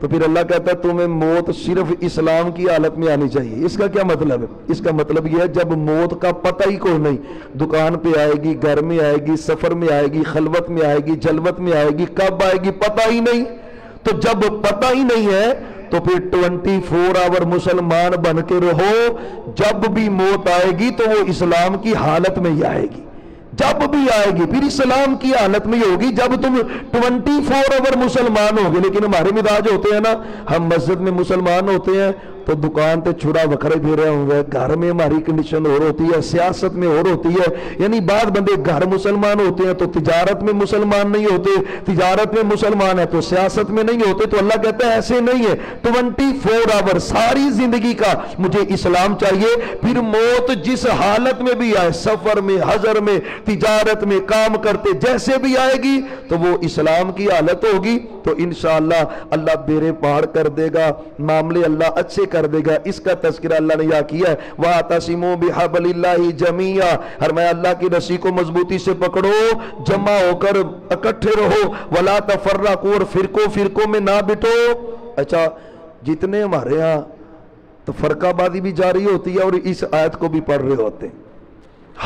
تو پھر اللہ کہتا ہے تمہیں موت صرف اسلام کی حالت میں آنی چاہیے. اس کا کیا مطلب ہے؟ اس کا مطلب یہ ہے جب موت کا پتہ ہی کوئی نہیں, دکان پہ آئے گی, گھر میں آئے گی, سفر میں آئے گی, خلوت میں آئے گی, جلوت میں آئے گی, کب آئے گی پتہ ہی نہیں. تو جب پتہ ہی نہیں ہے تو پھر 24 آور مسلمان بن کے رہو, جب بھی موت آئے گی تو وہ اسلام کی حالت میں ہی آئے گی. جب بھی آئے گی پھر اسلام کی حالت میں ہی ہوگی جب تم 24 آور مسلمان ہوگے. لیکن ہمارے مزاج ہوتے ہیں نا, ہم مسجد میں مسلمان ہوتے ہیں تو دکان تے چھڑا وکھرے پھر رہے ہوں گے, گھر میں ہماری کنڈیشن اور ہوتی ہے, سیاست میں اور ہوتی ہے. یعنی بعض بندے گھر مسلمان ہوتے ہیں تو تجارت میں مسلمان نہیں ہوتے, تجارت میں مسلمان ہے تو سیاست میں نہیں ہوتے. تو اللہ کہتا ہے ایسے نہیں ہے, 24 آور ساری زندگی کا مجھے اسلام چاہیے. پھر موت جس حالت میں بھی آئے, سفر میں, حضر میں, تجارت میں, کام کرتے جیسے بھی آئے گی تو وہ اسلام کی حالت ہوگی. تو انشاءاللہ اللہ بیرے پار کر دے گا, معاملے اللہ اچھے کر دے گا. اس کا تذکرہ اللہ نے یہاں کیا ہے, وَاعْتَصِمُوا بِحَبْلِ اللَّهِ جَمِيعًا, فرمایا اللہ کی رسی کو مضبوطی سے پکڑو, جمع ہو کر اکٹھے رہو, وَلَا تَفَرَّقُوا, اور فرقوں میں نہ بٹو. اچھا جتنے ہمارے ہاں تو فرقہ بازی بھی جاری ہوتی ہے اور اس آیت کو بھی پڑھ رہے ہوتے ہیں.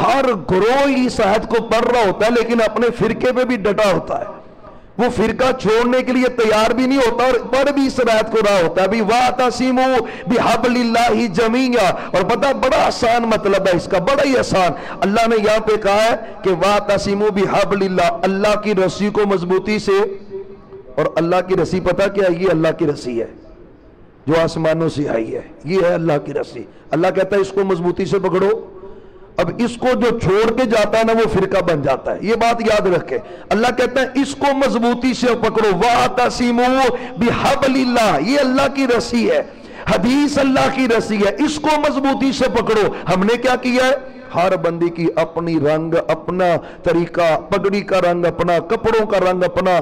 ہر گروہ اس آیت کو پڑھ رہا ہوتا ہے لیکن اپنے فرقے پہ بھی ڈٹا ہوتا ہے, وہ فرقہ چھوڑنے کے لیے تیار بھی نہیں ہوتا اور پڑھ بھی اس آیت کو رہا ہوتا ہے. ابھی وَاعْتَصِمُوا بِحَبْلِ اللَّهِ جَمِيعًا, اور پتہ بڑا آسان مطلب ہے اس کا, بڑا ہی آسان. اللہ نے یہاں پہ کہا ہے کہ وَاعْتَصِمُوا بِحَبْلِ اللَّهِ, اللہ کی رسی کو مضبوطی سے. اور اللہ کی رسی پتہ کیا ہے؟ یہ اللہ کی رسی ہے جو آسمانوں سے آئی ہے, یہ ہے اللہ کی رسی. اللہ کہتا ہے اس کو مضبوطی سے پکڑو. اب اس کو جو چھوڑ کے جاتا ہے نا وہ فرقہ بن جاتا ہے, یہ بات یاد رکھے. اللہ کہتا ہے اس کو مضبوطی سے پکڑو, وَاعْتَصِمُوا بِحَبْلِ اللَّهِ, یہ اللہ کی رسی ہے, حدیث اللہ کی رسی ہے, اس کو مضبوطی سے پکڑو. ہم نے کیا کیا ہے؟ ہر بندی کی اپنی رنگ, اپنا طریقہ, پگڑی کا رنگ اپنا, کپڑوں کا رنگ اپنا,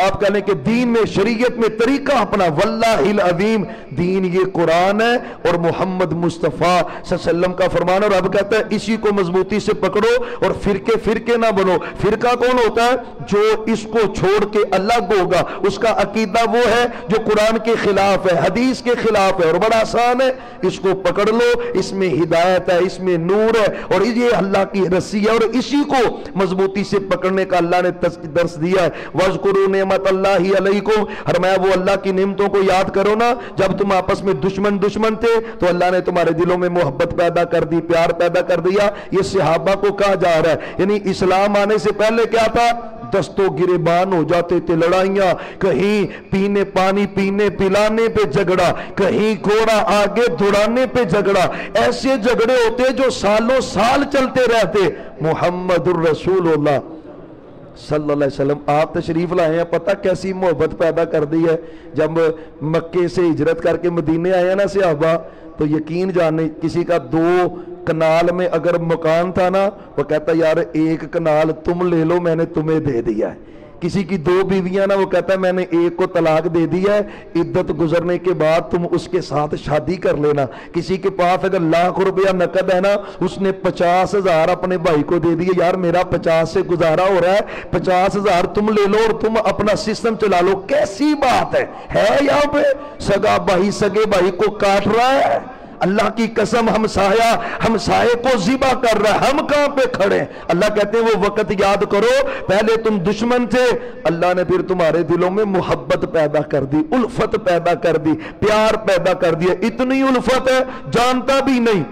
آپ کہہ لیں کہ دین میں, شریعت میں طریقہ اپنا. واللہ العظیم دین یہ قرآن ہے اور محمد مصطفیٰ صلی اللہ علیہ وسلم کا فرمان. اور اب کہتا ہے اسی کو مضبوطی سے پکڑو اور فرقے نہ بنو. فرقہ کون ہوتا ہے؟ جو اس کو چھوڑ کے الگ ہوگا, اس کا عقیدہ وہ ہے جو قرآن کے خلاف ہے, حدیث کے خلاف ہے. اور بڑا آسان ہے, اس کو پکڑ لو, اس میں ہدایت ہے, اس میں نور ہے, اور یہ اللہ کی رسی ہے. اور اسی کو مضبوطی سے پکڑنے کا اللہ نے درس دیا ہے. وَاذْكُرُوا نِعْمَتَ اللَّهِ عَلَيْكُمْ, فرمایا وہ اللہ کی نعمتوں کو یاد کرو نا. جب تم آپس میں دشمن تھے تو اللہ نے تمہارے دلوں میں محبت پیدا کر دی, پیار پیدا کر دیا. یہ صحابہ کو کہا جا رہا ہے, یعنی اسلام آنے سے پہلے کیا تھا؟ دستوں گریبان ہو جاتے تھے, لڑائیاں, کہیں پانی پینے پلانے پہ جھگڑا, کہیں گھوڑا آگے دوڑانے پہ جھگڑا. ایسے جھگڑے ہوتے جو سالوں سال چلتے رہتے. محمد الرسول اللہ صلی اللہ علیہ وسلم آپ تشریف لائے ہیں, پتہ کیسی محبت پیدا کر دی ہے. جب مکے سے ہجرت کر کے مدینے آئے نا صحابہ, تو یقین جانے کسی کا 2 کنال میں اگر مکان تھا نا, وہ کہتا یار 1 کنال تم لے لو, میں نے تمہیں دے دیا ہے. کسی کی 2 بیویاں نا, وہ کہتا ہے میں نے 1 کو طلاق دے دیا ہے, عدت گزرنے کے بعد تم اس کے ساتھ شادی کر لینا. کسی کے پاس اگر ₹1,00,000 نقد ہے نا, اس نے 50,000 اپنے بھائی کو دے دیے, یار میرا 50 سے گزارا ہو رہا ہے, 50,000 تم لے لو اور تم اپنا سسٹم چلا لو. کیسی بات ہے یہاں پہ سگا بھائی سگے بھائی کو کاٹ رہا ہے. اللہ کی قسم ہمسائے کو ذبح کر رہا ہے, ہم کہاں پہ کھڑے ہیں؟ اللہ کہتے ہیں وہ وقت یاد کرو, پہلے تم دشمن تھے, اللہ نے پھر تمہارے دلوں میں محبت پیدا کر دی, الفت پیدا کر دی, پیار پیدا کر دیا. اتنی الفت ہے جانتا بھی نہیں,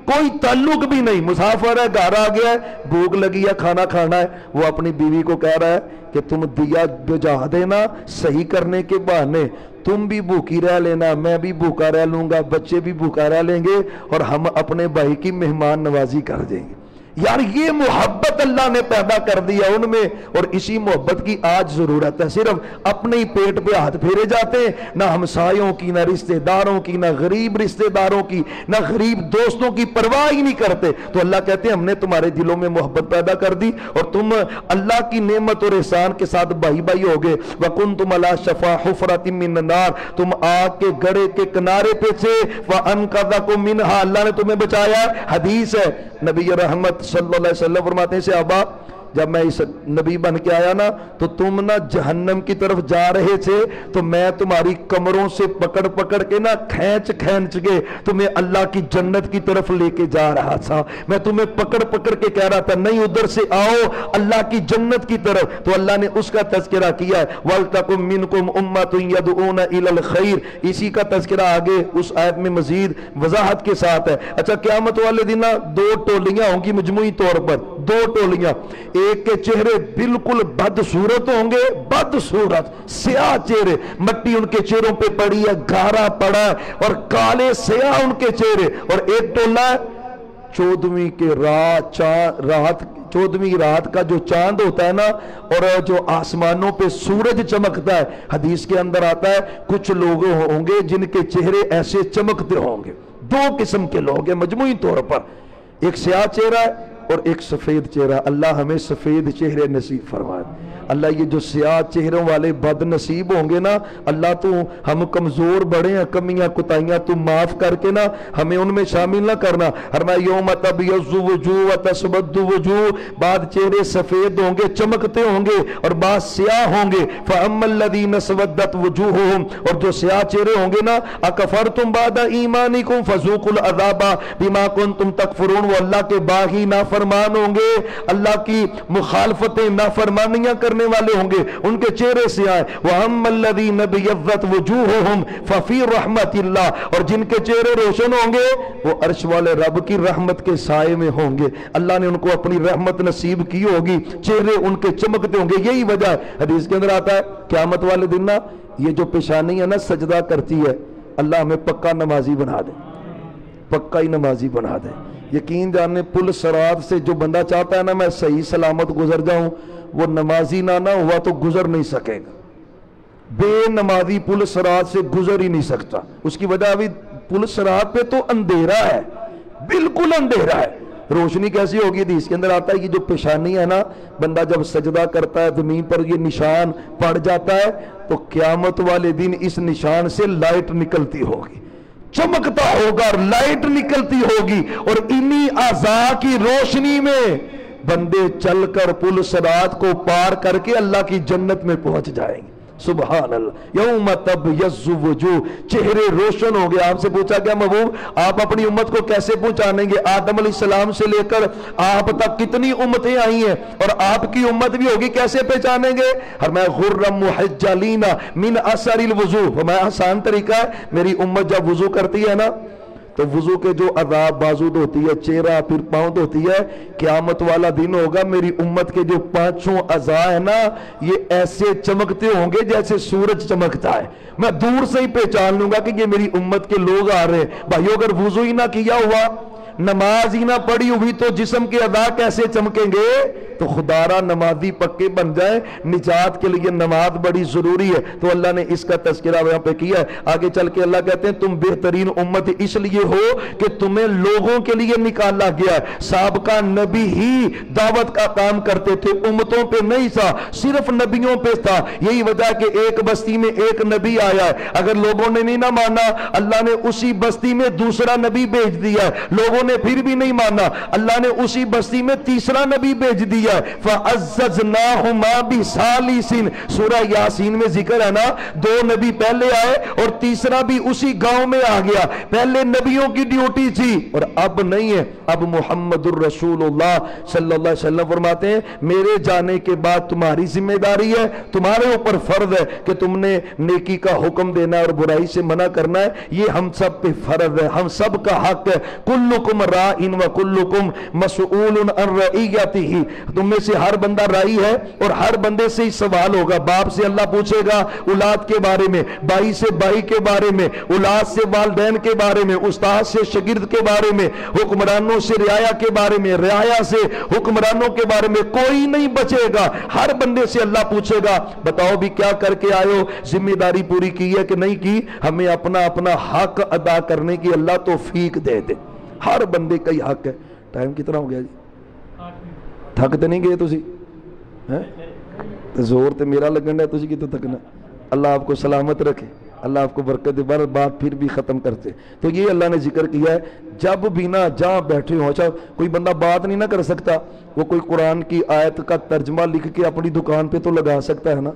کوئی تعلق بھی نہیں, مسافر ہے, گھر آ گیا ہے, بھوک لگی ہے, کھانا کھانا ہے, وہ اپنی بیوی کو کہہ رہا ہے کہ تم دیا بجھا دینا صحیح کرنے کے بہانے, تم بھی بھوکی رہ لینا, میں بھی بھوکا رہ لوں گا, بچے بھی بھوکا رہ لیں گے, اور ہم اپنے بھائی کی مہمان نوازی کر دیں گے. یار یہ محبت اللہ نے پیدا کر دیا ان میں, اور اسی محبت کی آج ضرورت ہے. صرف اپنے ہی پیٹ پہ ہاتھ پھیرے جاتے ہیں, نہ ہمسایوں کی, نہ رشتہ داروں کی, نہ غریب رشتہ داروں کی, نہ غریب دوستوں کی پرواہ ہی نہیں کرتے. تو اللہ کہتے ہیں ہم نے تمہارے دلوں میں محبت پیدا کر دی, اور تم اللہ کی نعمت اور احسان کے ساتھ بھائی ہو گئے. وَكُنْتُمْ عَلَىٰ شَفَا حُفْرَةٍ مِّنَ النَّارِ, تم آگ کے گڑھے کے کنارے پہ تھے. وَأَنْقَذَكُم مِّنْهَا, اللہ نے تمہیں بچایا. حدیث ہے, نبی رحمت صلی اللہ علیہ وسلم فرماتے ہیں صحابہ جب میں اس نبی بن کے آیا نا تو تم نا جہنم کی طرف جا رہے تھے تو میں تمہاری کمروں سے پکڑ پکڑ کے نا کھینچ کے تمہیں اللہ کی جنت کی طرف لے کے جا رہا تھا. میں تمہیں پکڑ پکڑ کے کہہ رہا تھا نہیں ادھر سے آؤ اللہ کی جنت کی طرف. تو اللہ نے اس کا تذکرہ کیا ہے وَلْتَكُمْ مِنْكُمْ أُمَّةٌ يَدْعُونَ إِلَى الْخَيْرِ. اسی کا تذکرہ آگے اس آیت میں مزید وضاحت کے ساتھ ہے. اچھا قیامت والے دن دو ٹولیاں ہوں گی مجموعی طور پر, دو ٹولیاں. ایک کے چہرے بالکل بدصورت ہوں گے, بدصورت سیاہ چہرے, مٹی ان کے چہروں پہ پڑی ہے, گارا پڑا اور کالے سیاہ ان کے چہرے. اور ایک ٹولہ ہے 14ویں کے چودھویں رات کا جو چاند ہوتا ہے نا اور جو آسمانوں پہ سورج چمکتا ہے, حدیث کے اندر آتا ہے کچھ لوگ ہوں گے جن کے چہرے ایسے چمکتے ہوں گے. دو قسم کے لوگ ہیں مجموعی طور پر, ایک سیاہ چہرہ ہے اور ایک سفید چہرہ. اللہ ہمیں سفید چہرے نصیب فرمائے. اللہ یہ جو سیاہ چہروں والے بد نصیب ہوں گے نا اللہ تو ہم کمزور بڑے ہیں, کمیاں کوتاہیاں تو معاف کر کے نا ہمیں ان میں شامل نہ کرنا. فرمایا یوم تبیض وجوہ وتسود وجوہ, بعد چہرے سفید ہوں گے چمکتے ہوں گے اور بعد سیاہ ہوں گے. فاما الذین اسودت وجوہہم, اور جو سیاہ چہرے ہوں گے نا اکفرتم بعد ایمانکم فذوقوا العذاب بما کنتم تکفرون, وہ اللہ کے باغی نافرمان ہوں گے, اللہ کی مخالفتیں نافرمانیاں کرنے والے ہوں گے, ان کے چہرے سے آئے. وَأَمَّا الَّذِينَ بِيَضَّتْ وُجُوهُهُمْ فَفِي رَحْمَةِ اللَّهِ, اور جن کے چہرے روشن ہوں گے وہ عرش والے رب کی رحمت کے سائے میں ہوں گے. اللہ نے ان کو اپنی رحمت نصیب کی ہوگی, چہرے ان کے چمکتے ہوں گے. یہی وجہ ہے حدیث کے اندر آتا ہے قیامت والے دن نا یہ جو پیشانی ہے نا سجدہ کرتی ہے, اللہ ہمیں پکا نمازی بنا دے, پکا ہی نمازی بنا دے. یقین جاننے پل صراط سے جو بندہ چاہتا ہے نا میں صحیح سلامت گزر جاؤں, وہ نمازی نہ ہوا تو گزر نہیں سکے گا. بے نمازی پل صراط سے گزر ہی نہیں سکتا. اس کی وجہ ابھی پل صراط پہ تو اندھیرا ہے, بالکل اندھیرا ہے, روشنی کیسی ہوگی؟ حدیث کے اندر آتا ہے کہ جو پیشانی ہے نا بندہ جب سجدہ کرتا ہے زمین پر یہ نشان پڑ جاتا ہے تو قیامت والے دن اس نشان سے لائٹ نکلتی ہوگی, چمکتا ہوگا اور لائٹ نکلتی ہوگی, اور انہی اعضاء کی روشنی میں بندے چل کر پل صراط کو پار کر کے اللہ کی جنت میں پہنچ جائیں گے. سبحان اللہ. یوم تبیض وجوہ, چہرے روشن ہو گئے. آپ سے پوچھا گیا محبوب آپ اپنی امت کو کیسے پہچانیں گے؟ آدم علیہ السلام سے لے کر آپ تک کتنی امتیں آئی ہیں اور آپ کی امت بھی ہوگی, کیسے پہچانیں گے؟ فرمایا غرم محجلین من اثر الوضوء. فرمایا آسان طریقہ ہے, میری امت جب وضو کرتی ہے نا تو وضو کے جو اعضاء بازود ہوتی ہے, چہرہ پھر پاؤں ہوتی ہے, قیامت والا دن ہوگا میری امت کے جو پانچوں اعضاء ہیں نا یہ ایسے چمکتے ہوں گے جیسے سورج چمکتا ہے. میں دور سے ہی پہچان لوں گا کہ یہ میری امت کے لوگ آ رہے ہیں. بھائیو اگر وضو ہی نہ کیا ہوا, نماز ہی نہ پڑھی ہوئی تو جسم کے اعضاء کیسے چمکیں گے؟ تو خدارہ نمازی پکے بن جائیں. نجات کے لیے نماز بڑی ضروری ہے. تو اللہ نے اس کا تذکرہ یہاں پہ کیا ہے. آگے چل کے اللہ کہتے ہیں تم بہترین امت اس لیے ہو کہ تمہیں لوگوں کے لیے نکالا گیا ہے. سابقہ نبی ہی دعوت کا کام کرتے تھے, امتوں پہ نہیں تھا, صرف نبیوں پہ تھا. یہی وجہ کہ ایک بستی میں ایک نبی آیا ہے, اگر لوگوں نے نہیں نہ مانا اللہ نے اسی بستی میں دوسرا نبی بھیج دیا ہے. لوگوں نے پھر بھی نہیں مانا, اللہ نے اسی بستی میں تیسرا نبی بھیج دیا ہے. فَعَزَّزْنَاهُمَا بِثَالِثٍ, سورہ یاسین میں ذکر ہے نا, دو نبی پہلے آئے اور تیسرا بھی اسی گاؤں میں آ گیا. پہلے نبیوں کی ڈیوٹی تھی اور اب نہیں ہے. اب محمد الرسول اللہ صلی اللہ علیہ وسلم فرماتے ہیں میرے جانے کے بعد تمہاری ذمہ داری ہے, تمہارے اوپر فرض ہے کہ تم نے نیکی کا حکم دینا اور برائی سے منع کرنا ہے. یہ ہم سب پہ فرض ہے, ہم سب کا حق ہے. کلکم راعٍ وکلکم مسئول عن رعیتہ, تم میں سے ہر بندہ رائی ہے اور ہر بندے سے ہی سوال ہوگا. باپ سے اللہ پوچھے گا اولاد کے بارے میں, بھائی سے بھائی کے بارے میں, اولاد سے والدین کے بارے میں, استاد سے شاگرد کے بارے میں, حکمرانوں سے رعایا کے بارے میں, رعایا سے حکمرانوں کے بارے میں. کوئی نہیں بچے گا, ہر بندے سے اللہ پوچھے گا بتاؤ بھی کیا کر کے آئے ہو, ذمہ داری پوری کی ہے کہ نہیں کی. ہمیں اپنا اپنا حق ادا کرنے کی اللہ توفیق دے دے. ہر بندے کا ہی حق ہے. ٹائم کتنا ہو گیا جی؟ تھک تو نہیں گئے تسی؟ زور تے میرا لگن ہے, تسی کی تو تھکنا. اللہ آپ کو سلامت رکھے, اللہ آپ کو برکت دے. بار بات پھر بھی ختم کرتے. تو یہ اللہ نے ذکر کیا ہے جب بھی نہ جہاں بیٹھے ہوں. اچھا کوئی بندہ بات نہیں نہ کر سکتا, وہ کوئی قرآن کی آیت کا ترجمہ لکھ کے اپنی دکان پہ تو لگا سکتا ہے نا.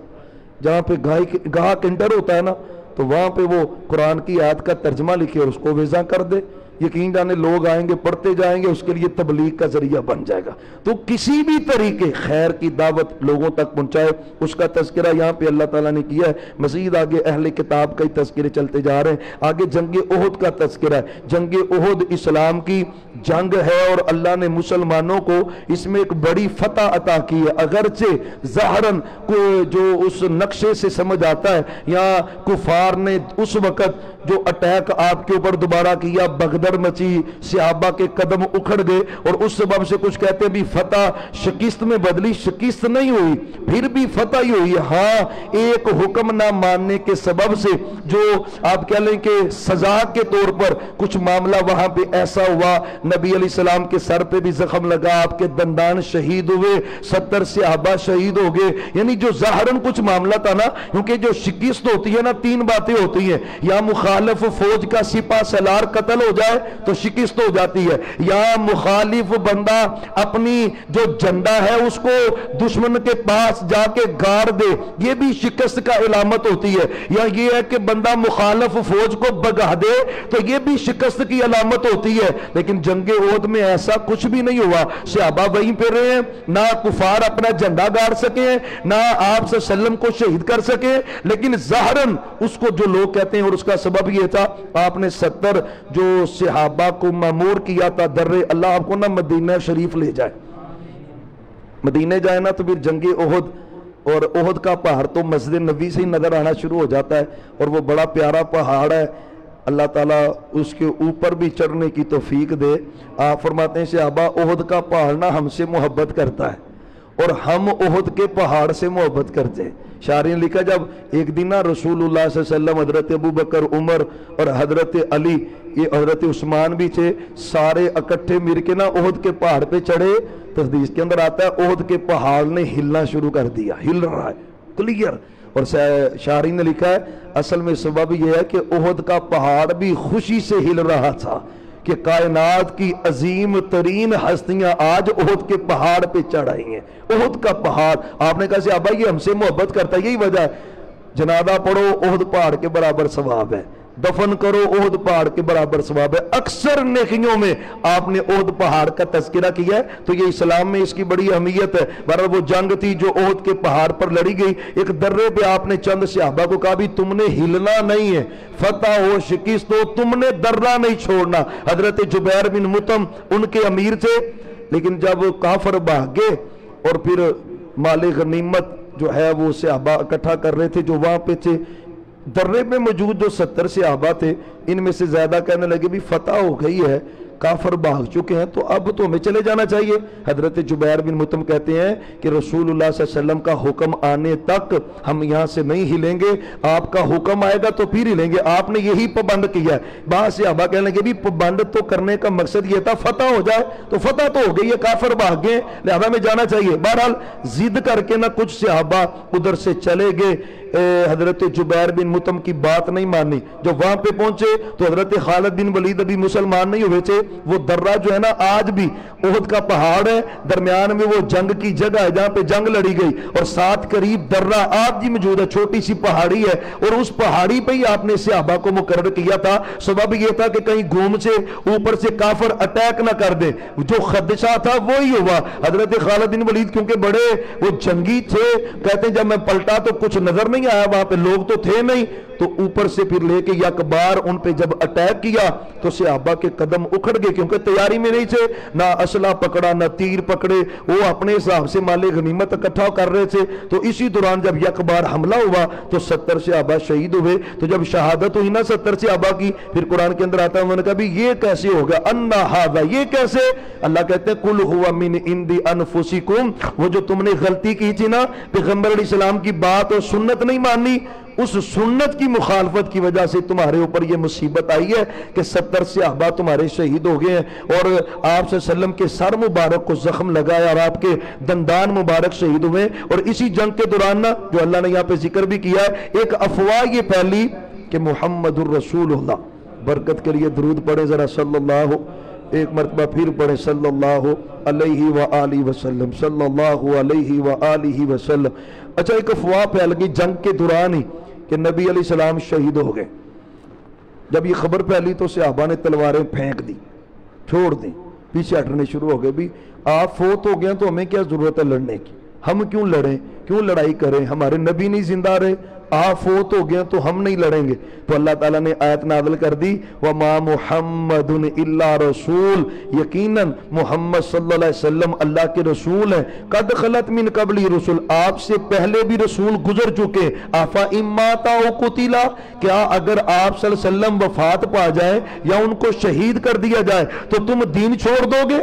جہاں پہ گاہک انٹر ہوتا ہے نا, تو وہاں پہ وہ قرآن کی آیت کا ترجمہ لکھے اور اس کو ویزا کر دے. یقین جانے لوگ آئیں گے, پڑھتے جائیں گے, اس کے لیے تبلیغ کا ذریعہ بن جائے گا. تو کسی بھی طریقے خیر کی دعوت لوگوں تک پہنچائے, اس کا تذکرہ یہاں پہ اللہ تعالیٰ نے کیا ہے. مزید آگے اہل کتاب کا ہی تذکرے چلتے جا رہے ہیں. آگے جنگ احد کا تذکرہ ہے. جنگ احد اسلام کی جنگ ہے اور اللہ نے مسلمانوں کو اس میں ایک بڑی فتح عطا کی ہے. اگرچہ ظاہراً جو اس نقشے سے سمجھ آتا ہے, یا کفار نے اس وقت جو اٹیک آپ کے اوپر دوبارہ کیا, بغدر مچی, صحابہ کے قدم اکھڑ گئے, اور اس سبب سے کچھ کہتے ہیں بھی فتح شکست میں بدلی. شکست نہیں ہوئی, پھر بھی فتح ہی ہوئی. ہاں ایک حکم نہ ماننے کے سبب سے جو آپ کہہ لیں کہ سزا کے طور پر کچھ معاملہ وہاں پہ ایسا ہوا, نبی علیہ السلام کے سر پہ بھی زخم لگا, آپ کے دندان شہید ہوئے, 70 صحابہ شہید ہو گئے. یعنی جو ظاہراً کچھ معاملہ تھا نا, کیونکہ جو شکست ہوتی ہے نا 3 باتیں ہوتی ہیں. یا مخالف فوج کا سپاہ سالار قتل ہو جائے تو شکست ہو جاتی ہے, یا مخالف بندہ اپنی جو جھنڈا ہے اس کو دشمن کے پاس جا کے گاڑ دے, یہ بھی شکست کا علامت ہوتی ہے. یا یہ ہے کہ بندہ مخالف فوج کو بگا دے تو یہ بھی شکست کی علامت ہوتی ہے. لیکن جنگ احد میں ایسا کچھ بھی نہیں ہوا. صحابہ وہیں پہ رہے ہیں, نہ کفار اپنا جھنڈا گاڑ سکے, نہ آپ صلی اللہ علیہ وسلم کو شہید کر سکے. لیکن ظاہراً اس کو جو لوگ کہتے ہیں, اور اس کا سبب یہ تھا آپ نے 70 جو صحابہ کو مامور کیا تھا در اللہ, آپ کو نہ مدینہ شریف لے جائے, مدینہ جائے نا تو پھر جنگ احد, اور احد کا پہاڑ تو مسجد نبی سے ہی نظر آنا شروع ہو جاتا ہے, اور وہ بڑا پیارا پہاڑ ہے. اللہ تعالیٰ اس کے اوپر بھی چڑھنے کی توفیق دے. آپ فرماتے ہیں صحابہ احد کا پہاڑ نہ ہم سے محبت کرتا ہے اور ہم احد کے پہاڑ سے محبت کرتے ہیں. شاعری نے لکھا جب ایک دن رسول اللہ صلی اللہ علیہ وسلم, حضرت ابو بکر, عمر اور حضرت علی, یہ حضرت عثمان بھی تھے, سارے اکٹھے مل کے نا احد کے پہاڑ پہ چڑھے. حدیث کے اندر آتا ہے احد کے پہاڑ نے ہلنا شروع کر دیا, ہل رہا ہے کلیئر. اور شاعری نے لکھا ہے اصل میں سبب یہ ہے کہ احد کا پہاڑ بھی خوشی سے ہل رہا تھا کہ کائنات کی عظیم ترین ہستیاں آج احد کے پہاڑ پہ چڑھ آئی ہیں. احد کا پہاڑ, آپ نے کہا صحابہ یہ ہم سے محبت کرتا ہے, یہی وجہ ہے. جنازہ پڑھو احد پہاڑ کے برابر ثواب ہے, دفن کرو احد پہاڑ کے برابر ثواب ہے. اکثر نیکیوں میں آپ نے احد پہاڑ کا تذکرہ کیا ہے, تو یہ اسلام میں اس کی بڑی اہمیت ہے. بہرحال وہ جنگ تھی جو احد کے پہاڑ پر لڑی گئی. ایک درے پہ آپ نے چند صحابہ کو کہا بھی تم نے ہلنا نہیں ہے, فتح ہو شکست ہو, تم نے درہ نہیں چھوڑنا. حضرت جبیر بن مطعم ان کے امیر تھے, لیکن جب کافر بھاگ گئے اور پھر مال غنیمت جو ہے وہ صحابہ اکٹھا کر رہے تھے جو وہاں پہ تھے, درے میں موجود جو 70 صحابہ تھے, ان میں سے زیادہ کہنے لگے بھی فتح ہو گئی ہے, کافر بھاگ چکے ہیں, تو اب تو ہمیں چلے جانا چاہیے. حضرت جبیر بن مطعم کہتے ہیں کہ رسول اللہ صلی اللہ علیہ وسلم کا حکم آنے تک ہم یہاں سے نہیں ہلیں گے, آپ کا حکم آئے گا تو پھر ہلیں گے. آپ نے یہی پابند کیا ہے. بعض صحابہ کہنے لگے بھی پابند تو کرنے کا مقصد یہ تھا فتح ہو جائے, تو فتح تو ہو گئی ہے, کافر بھاگ گئے, لہذا ہمیں جانا چاہیے. بہرحال ضد کر کے نہ کچھ صحابہ ادھر سے چلے گئے. حضرت جبیر بن مطعم کی بات نہیں مانی. جب وہاں پہ پہنچے تو حضرت خالد بن ولید ابھی مسلمان نہیں ہوئے تھے. وہ درہ جو ہے نا آج بھی احد کا پہاڑ ہے, درمیان میں وہ جنگ کی جگہ ہے جہاں پہ جنگ لڑی گئی, اور ساتھ قریب درہ آج بھی موجود ہے, چھوٹی سی پہاڑی ہے, اور اس پہاڑی پہ ہی آپ نے صحابہ کو مقرر کیا تھا. سبب یہ تھا کہ کہیں گھوم سے اوپر سے کافر اٹیک نہ کر دیں. جو خدشہ تھا وہی ہوا. حضرت خالد بن ولید کیونکہ بڑے وہ جنگی تھے, کہتے ہیں جب میں پلٹا تو کچھ نظر نہیں آیا, وہاں پہ لوگ تو تھے نہیں, تو اوپر سے پھر لے کے یک بار ان پہ جب اٹیک کیا تو صحابہ کے قدم اکھڑ گئے, کیونکہ تیاری میں نہیں تھے, نہ اسلحہ پکڑا نہ تیر پکڑے, وہ اپنے حساب سے مال غنیمت اکٹھا کر رہے تھے. تو اسی دوران جب یک بار حملہ ہوا تو 70 صحابہ شہید ہوئے. تو جب شہادت ہوئی نا 70 صحابہ کی, پھر قرآن کے اندر آتا ہے, انہوں نے کہا بھی یہ کیسے ہوگا, انا ھذا, یہ کیسے. اللہ کہتے ہیں قل ھو من عند انفسکم, وہ جو تم نے غلطی کی تھی نا, پیغمبر علیہ السلام کی بات اور سنت نہیں مانی, اس سنت کی مخالفت کی وجہ سے تمہارے اوپر یہ مصیبت آئی ہے کہ 70 صحابہ تمہارے شہید ہو گئے ہیں, اور آپ صلی اللہ علیہ وسلم کے سر مبارک کو زخم لگایا اور آپ کے دندان مبارک شہید ہوئے. اور اسی جنگ کے دوران نا جو اللہ نے یہاں پہ ذکر بھی کیا ہے, ایک افواہ یہ پھیلی کہ محمد الرسول اللہ. برکت کے لیے درود پڑھیں ذرا صلی اللہ، ایک مرتبہ پھر پڑھیں صلی اللہ علیہ وآلہ وسلم، صلی اللہ علیہ وآلہ وسلم. اچھا، ایک افواہ پھیل گئی جنگ کے دوران ہی کہ نبی علیہ السلام شہید ہو گئے. جب یہ خبر پھیلی تو صحابہ نے تلواریں پھینک دی، چھوڑ دیں، پیچھے ہٹنے شروع ہو گئے. بھی آپ فوت ہو گئے تو ہمیں کیا ضرورت ہے لڑنے کی، ہم کیوں لڑیں، کیوں لڑائی کریں، ہمارے نبی نہیں زندہ رہے، آپ فوت ہو گئے تو ہم نہیں لڑیں گے. تو اللہ تعالیٰ نے آیت نازل کر دی وَمَا مُحَمَّدٌ إِلَّا رَسُولٌ، یقیناً محمد صلی اللہ علیہ وسلم اللہ کے رسول ہیں. قد خلت من قبلی رسول، آپ سے پہلے بھی رسول گزر چکے. آفا اماتا و قتلا، کیا اگر آپ صلی اللہ علیہ وسلم وفات پا جائے یا ان کو شہید کر دیا جائے تو تم دین چھوڑ دو گے،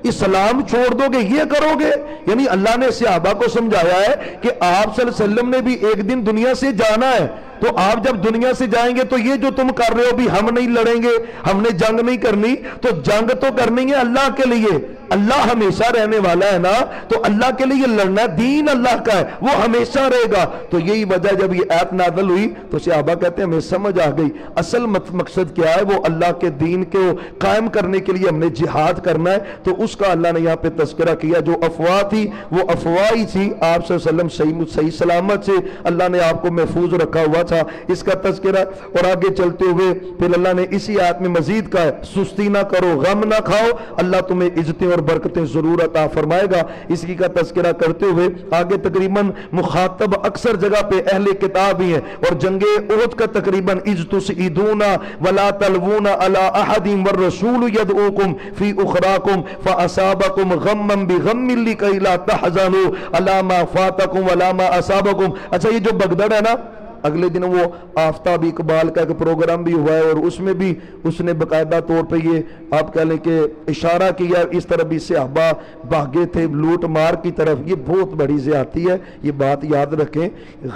اسلام چھوڑ دو گے، یہ کرو گے؟ یعنی اللہ نے صحابہ کو سمجھایا ہے کہ آپ صلی اللہ علیہ وسلم نے بھی ایک دن دنیا سے جانا ہے، تو آپ جب دنیا سے جائیں گے تو یہ جو تم کر رہے ہو بھی ہم نہیں لڑیں گے، ہم نے جنگ نہیں کرنی، تو جنگ تو کرنی ہے اللہ کے لیے. اللہ ہمیشہ رہنے والا ہے نا، تو اللہ کے لیے لڑنا، دین اللہ کا ہے، وہ ہمیشہ رہے گا. تو یہی وجہ جب یہ آیت نازل ہوئی تو صحابہ کہتے ہیں ہمیں سمجھ آ گئی اصل مقصد کیا ہے، وہ اللہ کے دین کو قائم کرنے کے لیے ہم نے جہاد کرنا ہے. تو اس کا اللہ نے یہاں پہ تذکرہ کیا. جو افواہ تھی وہ افواہ ہی تھی، آپ صلی اللہ علیہ وسلم صحیح سلامت سے اللہ نے آپ کو محفوظ رکھا ہوا تھا، اس کا تذکرہ. اور آگے چلتے ہوئے پھر اللہ نے اسی آیت میں مزید کہا ہے سستی نہ کرو، غم نہ کھاؤ، اللہ تمہیں عزتیں اور برکتیں ضرور عطا فرمائے گا. اسی کا تذکرہ کرتے ہوئے آگے تقریباً مخاطب اکثر جگہ پہ اہل کتاب ہی ہیں، اور جنگ احد کا تقریباً اذ تسعدون ولا تلوون علی احد والرسول يدعوكم في اخراكم فاصابكم غما بغم لكي لا تحزنوا على ما فاتكم ولا ما اصابكم. اچھا، یہ جو بغداد ہے نا، اگلے دن وہ آفتاب اقبال کا ایک پروگرام بھی ہوا ہے، اور اس میں بھی اس نے باقاعدہ طور پہ یہ آپ کہہ لیں کہ اشارہ کیا اس طرح بھی صحابہ بھاگے تھے لوٹ مار کی طرف. یہ بہت بڑی زیادتی ہے، یہ بات یاد رکھیں.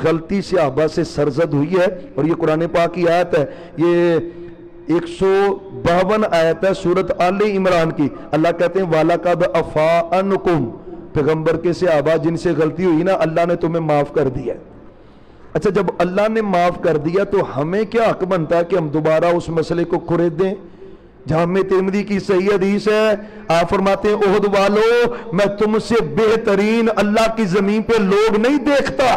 غلطی صحابہ سے سرزد ہوئی ہے، اور یہ قرآن پاک کی آیت ہے، یہ 152 آیت ہے سورت آل عمران کی. اللہ کہتے ہیں وَلَقَدْ عَفَا عَنْکُمْ، پیغمبر کے صحابہ جن سے غلطی ہوئی نا اللہ نے تمہیں معاف کر دیا. اچھا، جب اللہ نے معاف کر دیا تو ہمیں کیا حق بنتا ہے کہ ہم دوبارہ اس مسئلے کو کھرید دیں؟ جامع ترمذی کی صحیح حدیث ہے، آپ فرماتے ہیں احد والو میں تم سے بہترین اللہ کی زمین پہ لوگ نہیں دیکھتا،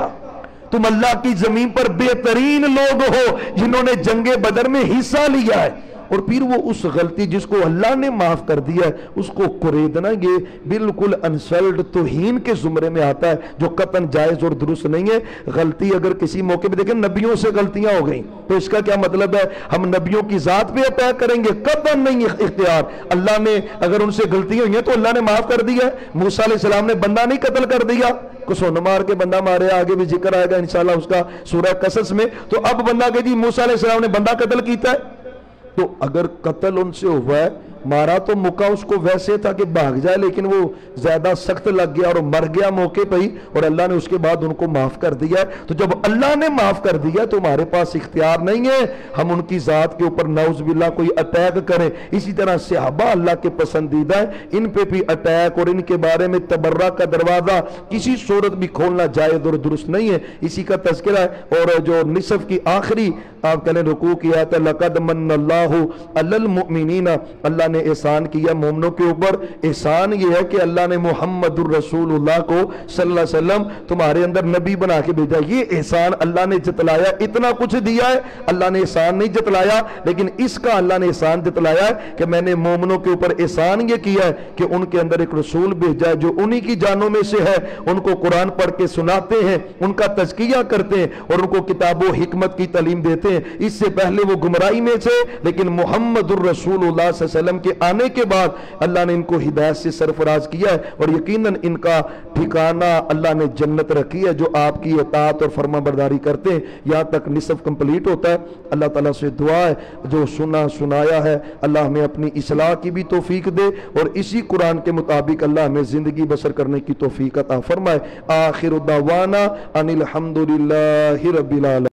تم اللہ کی زمین پر بہترین لوگ ہو جنہوں نے جنگ بدر میں حصہ لیا ہے. اور پھر وہ اس غلطی جس کو اللہ نے معاف کر دیا ہے اس کو کریدنا، یہ بالکل انسلٹ توہین کے زمرے میں آتا ہے، جو قطعاً جائز اور درست نہیں ہے. غلطی اگر کسی موقع پہ دیکھیں نبیوں سے غلطیاں ہو گئیں تو اس کا کیا مطلب ہے ہم نبیوں کی ذات پہ اٹیک کریں گے؟ قطعاً نہیں اختیار. اللہ نے اگر ان سے غلطیاں ہوئی ہیں تو اللہ نے معاف کر دیا ہے. موسیٰ علیہ السلام نے بندہ نہیں قتل کر دیا، کسون مار کے بندہ مارے، آگے بھی ذکر آئے گا انشاءاللہ اس کا سورہ قصص میں. تو اب بندہ کہ جی موسیٰ علیہ السلام نے بندہ قتل کیتا ہے، تو اگر قتل ان سے ہوا ہے، مارا تو موقع اس کو ویسے تھا کہ بھاگ جائے، لیکن وہ زیادہ سخت لگ گیا اور مر گیا موقع پہ ہی، اور اللہ نے اس کے بعد ان کو معاف کر دیا. تو جب اللہ نے معاف کر دیا تو ہمارے پاس اختیار نہیں ہے ہم ان کی ذات کے اوپر نعوذ باللہ کوئی اٹیک کریں. اسی طرح صحابہ اللہ کے پسندیدہ ہیں، ان پہ بھی اٹیک اور ان کے بارے میں تبرہ کا دروازہ کسی صورت بھی کھولنا جائز اور درست نہیں ہے. اسی کا تذکرہ ہے. اور جو نصف کی آخری آپ کہنے رکوع کی آیت ہے لَقَدْ مَنَّ اللَّهُ عَلَى الْمُؤْمِنِينَ، اللہ نے احسان کیا مومنوں کے اوپر. احسان یہ ہے کہ اللہ نے محمد الرسول اللہ کو صلی اللہ علیہ وسلم تمہارے اندر نبی بنا کے بھیجا. یہ احسان اللہ نے جتلایا، اتنا کچھ دیا ہے، اللہ نے احسان نہیں جتلایا، لیکن اس کا اللہ نے احسان جتلایا ہے کہ میں نے مومنوں کے اوپر احسان یہ کیا ہے کہ ان کے اندر ایک رسول بھیجا ہے جو انہی کی جانوں میں سے ہے، ان کو قرآن پڑھ کے سناتے ہیں، ان کا تزکیہ کرتے ہیں اور ان کو کتاب و حکمت کی تعلیم دیتے ہیں. اس سے پہلے وہ گمراہی میں تھے، لیکن محمد الرسول اللہ صلی اللہ علیہ وسلم کے آنے کے بعد اللہ نے ان کو ہدایت سے سرفراز کیا ہے، اور یقیناً ان کا ٹھکانہ اللہ نے جنت رکھی ہے جو آپ کی اطاعت اور فرما برداری کرتے ہیں. یہاں تک نصف کمپلیٹ ہوتا ہے. اللہ تعالیٰ سے دعا ہے جو سنایا ہے اللہ ہمیں اپنی اصلاح کی بھی توفیق دے، اور اسی قرآن کے مطابق اللہ ہمیں زندگی بسر کرنے کی توفیق عطا فرمائے. آخر دعوانا ان الحمدللہ رب العالمین.